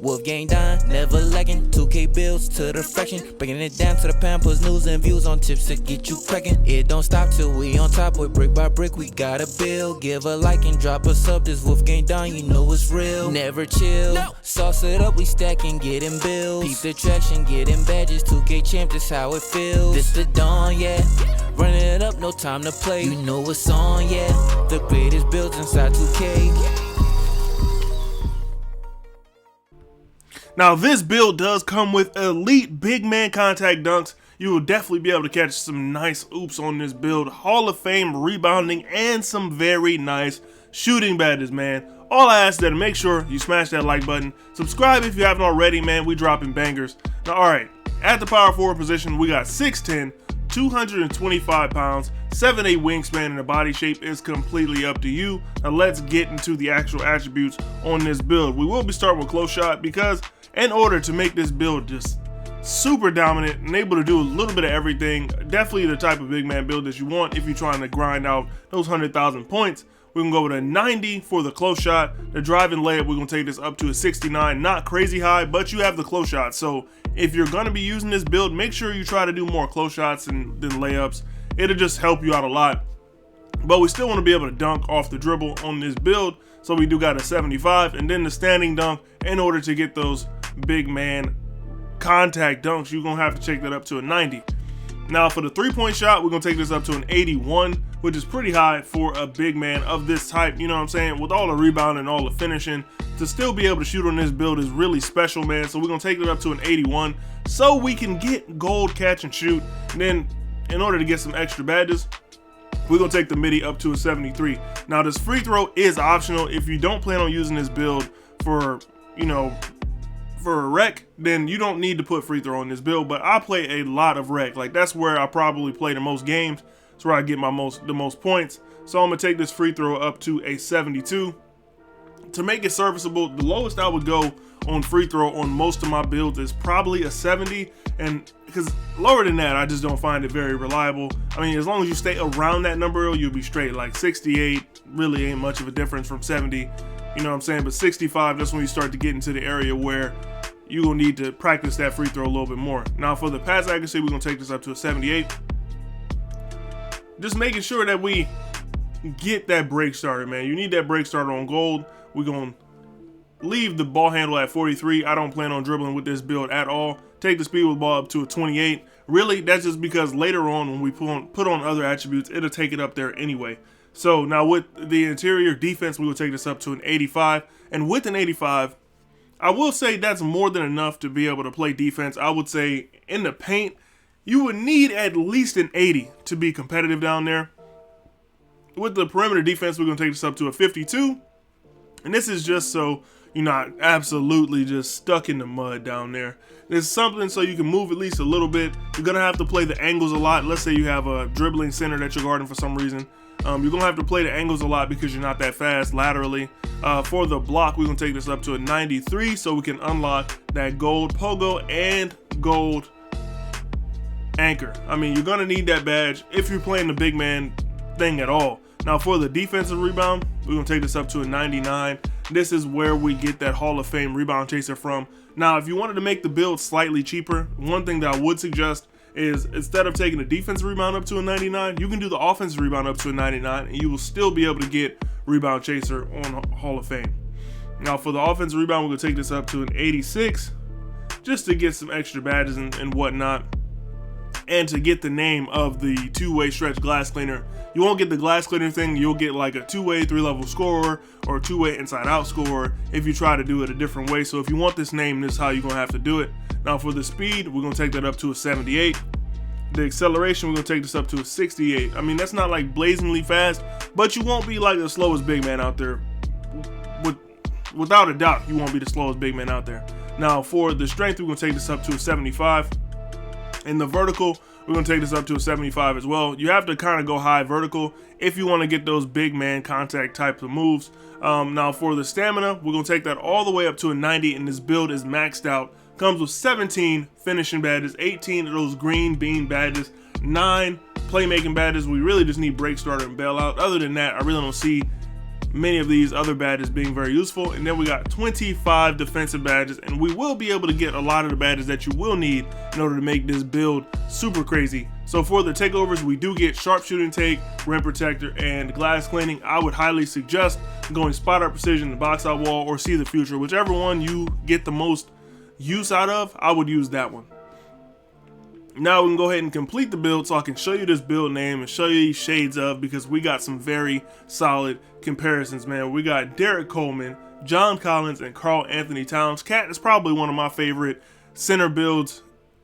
WolfGxngDon, never lacking. 2K bills to the fraction, breaking it down to the pound, puts news and views on tips to get you cracking. It don't stop till we on top, boy, brick by brick, we gotta build. Give a like and drop a sub, this WolfGxngDon, you know it's real. Never chill, sauce it up, we stacking, getting bills. Peep the traction, getting badges, 2K champ, this how it feels. This the dawn, yeah, running it up, no time to play. You know what's on, yeah, the greatest builds inside 2K. Now this build does come with elite big man contact dunks. You will definitely be able to catch some nice oops on this build. Hall of Fame rebounding and some very nice shooting badges, man. All I ask is that to make sure you smash that like button. Subscribe if you haven't already, man. We dropping bangers. Now, alright, at the power forward position, we got 6'10", 225 pounds, 7'8" wingspan, and the body shape is completely up to you. Now let's get into the actual attributes on this build. We will be starting with close shot because in order to make this build just super dominant and able to do a little bit of everything, definitely the type of big man build that you want if you're trying to grind out those 100,000 points. We're gonna go with a 90 for the close shot. The drive and layup, we're gonna take this up to a 69. Not crazy high, but you have the close shot. So if you're gonna be using this build, make sure you try to do more close shots than layups. It'll just help you out a lot. But we still want to be able to dunk off the dribble on this build, so we do got a 75, and then the standing dunk. In order to get those big man contact dunks, you're gonna have to take that up to a 90. Now for the 3-point shot, we're gonna take this up to an 81, which is pretty high for a big man of this type. You know what I'm saying? With all the rebound and all the finishing, to still be able to shoot on this build is really special, man. So we're gonna take it up to an 81 so we can get gold catch and shoot. And then in order to get some extra badges, we're gonna take the midi up to a 73. Now this free throw is optional. If you don't plan on using this build for, you know, for a rec, then you don't need to put free throw on this build. But I play a lot of rec. Like that's where I probably play the most games. That's where I get the most points. So I'm gonna take this free throw up to a 72. To make it serviceable, the lowest I would go on free throw on most of my builds is probably a 70, and because lower than that I just don't find it very reliable. I mean, as long as you stay around that number, you'll be straight. Like 68 really ain't much of a difference from 70, you know what I'm saying? But 65, that's when you start to get into the area where you're gonna need to practice that free throw a little bit more. Now for the pass accuracy, we're gonna take this up to a 78. Just making sure that we get that break started, man. You need that break starter on gold. We're gonna leave the ball handle at 43. I don't plan on dribbling with this build at all. Take the speed with the ball up to a 28. Really, that's just because later on when we put on other attributes, it'll take it up there anyway. So now with the interior defense, we will take this up to an 85. And with an 85, I will say that's more than enough to be able to play defense. I would say in the paint, you would need at least an 80 to be competitive down there. With the perimeter defense, we're gonna take this up to a 52. And this is just so you're not absolutely just stuck in the mud down there. There's something so you can move at least a little bit. You're gonna have to play the angles a lot. Let's say you have a dribbling center that you're guarding for some reason. You're gonna have to play the angles a lot because you're not that fast laterally. For the block, we're gonna take this up to a 93 so we can unlock that gold pogo and gold anchor. I mean, you're gonna need that badge if you're playing the big man thing at all. Now for the defensive rebound, we're gonna take this up to a 99. This is where we get that Hall of Fame rebound chaser from. Now, if you wanted to make the build slightly cheaper, one thing that I would suggest is instead of taking the defensive rebound up to a 99, you can do the offensive rebound up to a 99, and you will still be able to get rebound chaser on Hall of Fame. Now for the offensive rebound, we're gonna take this up to an 86, just to get some extra badges and whatnot. And to get the name of the two-way stretch glass cleaner. You won't get the glass cleaner thing, you'll get like a two-way 3-level scorer or a two-way inside-out scorer if you try to do it a different way. So if you want this name, this is how you're gonna have to do it. Now for the speed, we're gonna take that up to a 78. The acceleration, we're gonna take this up to a 68. I mean, that's not like blazingly fast, but you won't be like the slowest big man out there. Without a doubt, you won't be the slowest big man out there. Now for the strength, we're gonna take this up to a 75. In the vertical, we're gonna take this up to a 75 as well. You have to kind of go high vertical if you want to get those big man contact types of moves. Now for the stamina, we're gonna take that all the way up to a 90, and this build is maxed out. Comes with 17 finishing badges, 18 of those green bean badges, 9 playmaking badges. We really just need break starter and bailout. Other than that, I really don't see many of these other badges being very useful. And then we got 25 defensive badges, and we will be able to get a lot of the badges that you will need in order to make this build super crazy. So for the takeovers, we do get sharpshooting take, rim protector, and glass cleaning. I would highly suggest going spot out precision, box out wall, or see the future. Whichever one you get the most use out of, I would use that one. Now we can go ahead and complete the build so I can show you this build name and show you these shades of, because we got some very solid comparisons, man. We got Derek Coleman, John Collins, and Karl Anthony Towns. Cat is probably one of my favorite center builds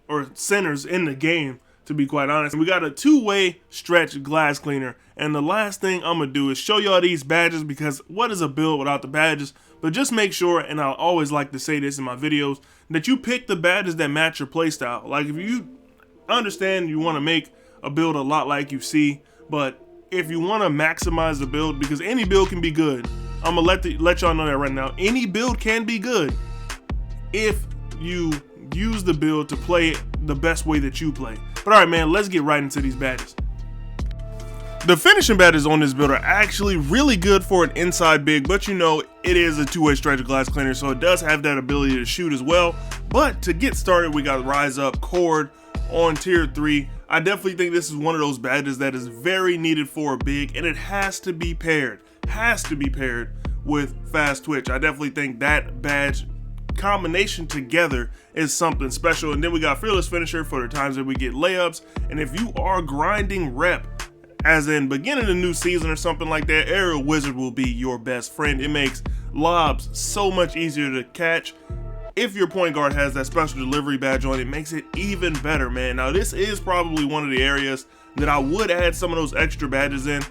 or centers in the game, to be quite honest. And we got a two-way stretch glass cleaner. And the last thing I'm gonna do is show y'all these badges, because what is a build without the badges? But just make sure, and I always like to say this in my videos, that you pick the badges that match your playstyle. Like, if you understand you want to make a build a lot like you see, but if you want to maximize the build, because any build can be good, I'm gonna let y'all know that right now. Any build can be good if you use the build to play it the best way that you play. But alright, man, let's get right into these badges. The finishing badges on this build are actually really good for an inside big, but you know, it is a two-way stretch glass cleaner, so it does have that ability to shoot as well. But to get started, we got Rise Up Cord on tier 3. I definitely think this is one of those badges that is very needed for a big, and it has to be paired with fast twitch. I definitely think that badge combination together is something special. And then we got Fearless Finisher for the times that we get layups. And if you are grinding rep, as in beginning a new season or something like that, Aerial Wizard will be your best friend. It makes lobs so much easier to catch. If your point guard has that special delivery badge on, it makes it even better, man. Now, this is probably one of the areas that I would add some of those extra badges in,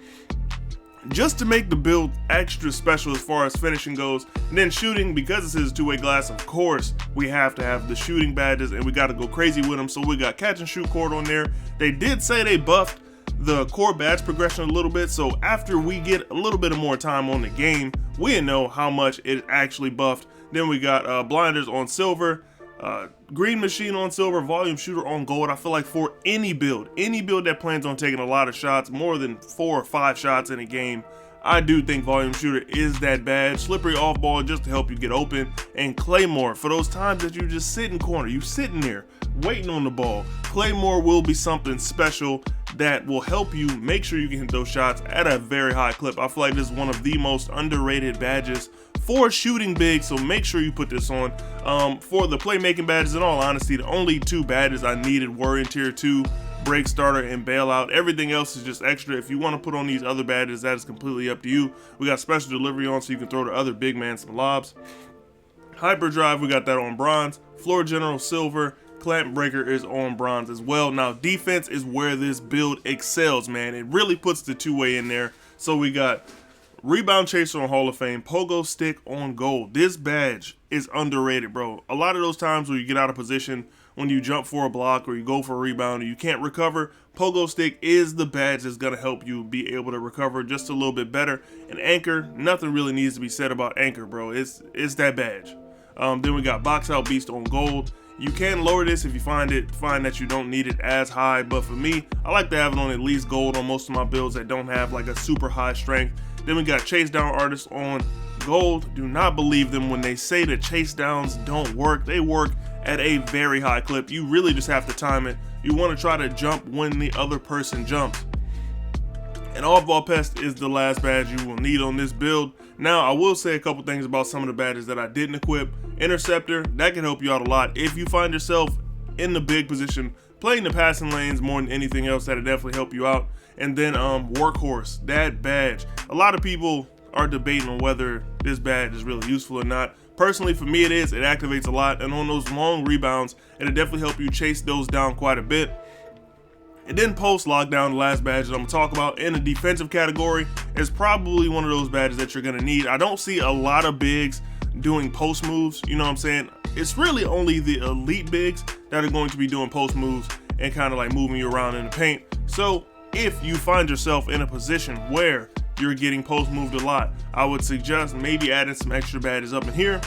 just to make the build extra special as far as finishing goes. And then shooting, because this is two-way glass, of course, we have to have the shooting badges, and we got to go crazy with them. So we got catch and shoot cord on there. They did say they buffed the core badge progression a little bit, so after we get a little bit of more time on the game, we know how much it actually buffed. Then we got blinders on silver, green machine on silver, volume shooter on gold. I feel like for any build that plans on taking a lot of shots, more than 4 or 5 shots in a game, I do think volume shooter is that badge. Slippery off ball just to help you get open, and Claymore for those times that you just sit in corner, you sitting there waiting on the ball. Claymore will be something special that will help you make sure you can hit those shots at a very high clip. I feel like this is one of the most underrated badges for shooting big, so make sure you put this on. For the playmaking badges, in all honesty, the only 2 badges I needed were in tier 2, break starter and bailout. Everything else is just extra. If you want to put on these other badges, that is completely up to you. We got special delivery on, so you can throw the other big man some lobs. Hyperdrive, we got that on bronze. Floor general silver. Clamp breaker is on bronze as well. Now defense is where this build excels, man. It really puts the two-way in there. So we got rebound chaser on Hall of Fame, pogo stick on gold. This badge is underrated, bro. A lot of those times where you get out of position, when you jump for a block or you go for a rebound and you can't recover, pogo stick is the badge that's gonna help you be able to recover just a little bit better. And anchor, nothing really needs to be said about anchor, bro. It's that badge. Then we got box out beast on gold. You can lower this if you find that you don't need it as high, but for me, I like to have it on at least gold on most of my builds that don't have like a super high strength. Then we got chase down artists on gold. Do not believe them when they say that chase downs don't work. They work at a very high clip. You really just have to time it. You want to try to jump when the other person jumps. And off-ball pest is the last badge you will need on this build. Now, I will say a couple things about some of the badges that I didn't equip. Interceptor, that can help you out a lot. If you find yourself in the big position, playing the passing lanes more than anything else, that'll definitely help you out. And then workhorse, that badge. A lot of people are debating on whether this badge is really useful or not. Personally, for me it is. It activates a lot, and on those long rebounds, it'll definitely help you chase those down quite a bit. And then post lockdown, the last badge that I'm gonna talk about in the defensive category, is probably one of those badges that you're gonna need. I don't see a lot of bigs doing post moves, you know what I'm saying? It's really only the elite bigs that are going to be doing post moves and kind of like moving you around in the paint. So if you find yourself in a position where you're getting post moved a lot, I would suggest maybe adding some extra badges up in here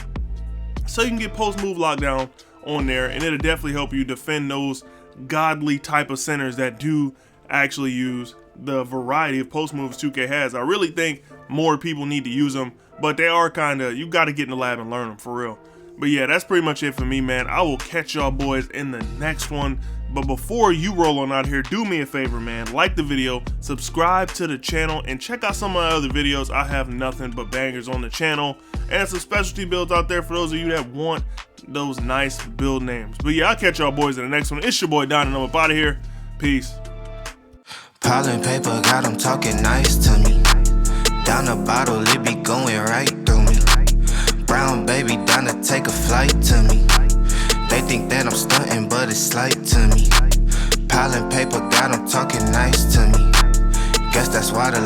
so you can get post move lockdown on there, and it'll definitely help you defend those godly type of centers that do actually use the variety of post moves 2K has. I really think more people need to use them, but they are kind of, you got to get in the lab and learn them for real. But yeah, that's pretty much it for me, man. I will catch y'all boys in the next one. But before you roll on out here, do me a favor, man. Like the video, subscribe to the channel, and check out some of my other videos. I have nothing but bangers on the channel, and some specialty builds out there for those of you that want those nice build names. But yeah, I'll catch y'all boys in the next one. It's your boy Don, and I'm up out of here. Peace. Piling paper, got them talking nice to me. Down the bottle, it be going right through me. Brown baby, down to take a flight to me. They think that I'm stunting, but it's slight to me. Piling paper, got them talking nice to me. Guess that's why the